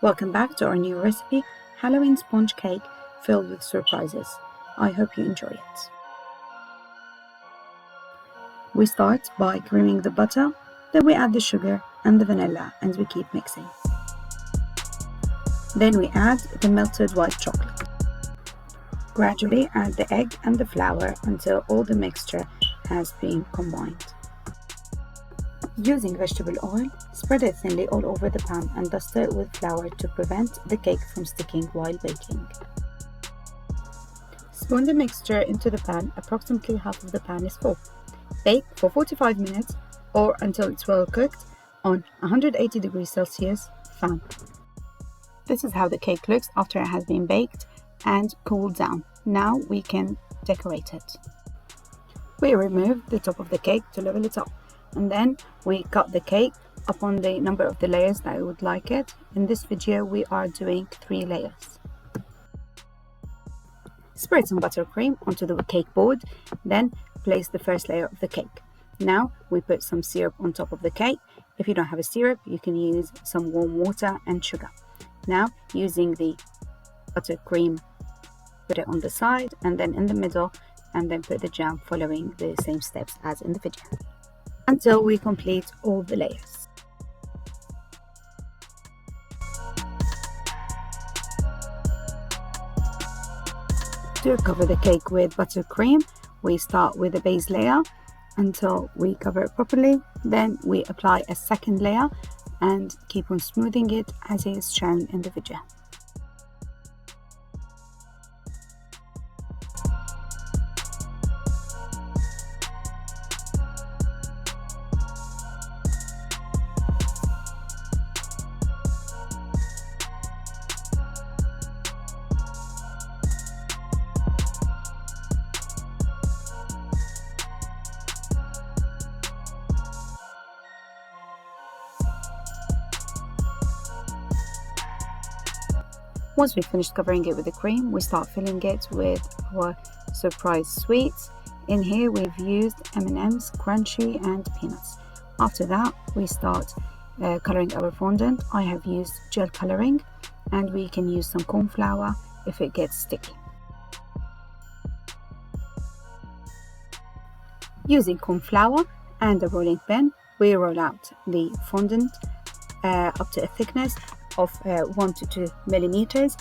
Welcome back to our new recipe, Halloween sponge cake filled with surprises. I hope you enjoy it. We start by creaming the butter, then we add the sugar and the vanilla and we keep mixing. Then we add the melted white chocolate. Gradually add the egg and the flour until all the mixture has been combined. Using vegetable oil, spread it thinly all over the pan and dust it with flour to prevent the cake from sticking while baking. Spoon the mixture into the pan, approximately half of the pan is full. Bake for 45 minutes or until it's well cooked on 180 degrees Celsius fan. This is how the cake looks after it has been baked and cooled down. Now we can decorate it. We remove the top of the cake to level it up, and then we cut the cake upon the number of the layers that I would like it. In this video we are doing 3 layers. Spread some buttercream onto the cake board, then place the first layer of the cake. Now we put some syrup on top of the cake. If you don't have a syrup, you can use some warm water and sugar. Now using the buttercream, put it on the side and then in the middle, and then put the jam following the same steps as in the video, until we complete all the layers. To cover the cake with buttercream, we start with the base layer until we cover it properly. Then we apply a second layer and keep on smoothing it as is shown in the video. Once we've finished covering it with the cream, we start filling it with our surprise sweets. In here we've used M&M's, crunchy and peanuts. After that we start colouring our fondant. I have used gel colouring, and we can use some corn flour if it gets sticky. Using corn flour and a rolling pin, we roll out the fondant up to a thickness of 1 to 2 millimeters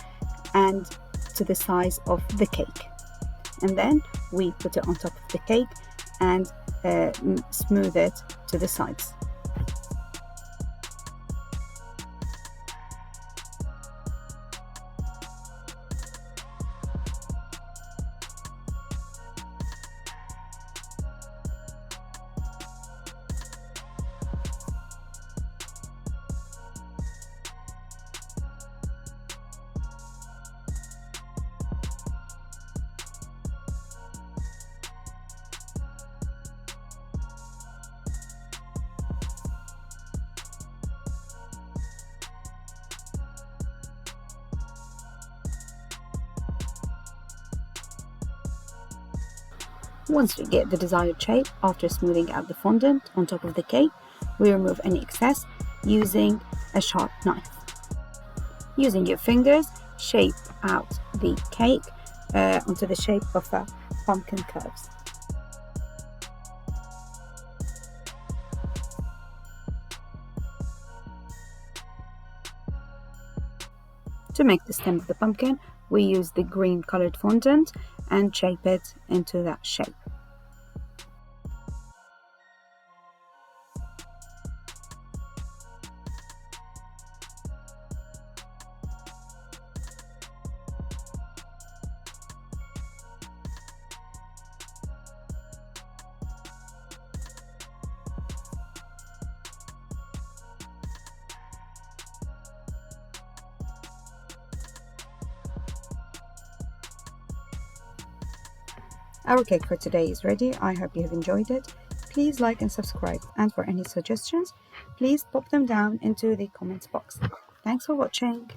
and to the size of the cake, and then we put it on top of the cake and smooth it to the sides. Once we get the desired shape, after smoothing out the fondant on top of the cake, we remove any excess using a sharp knife. Using your fingers, shape out the cake onto the shape of pumpkin curves. To make the stem of the pumpkin, we use the green colored fondant and shape it into that shape. Our cake for today is ready. I hope you have enjoyed it. Please like and subscribe, and for any suggestions, please pop them down into the comments box. Thanks for watching.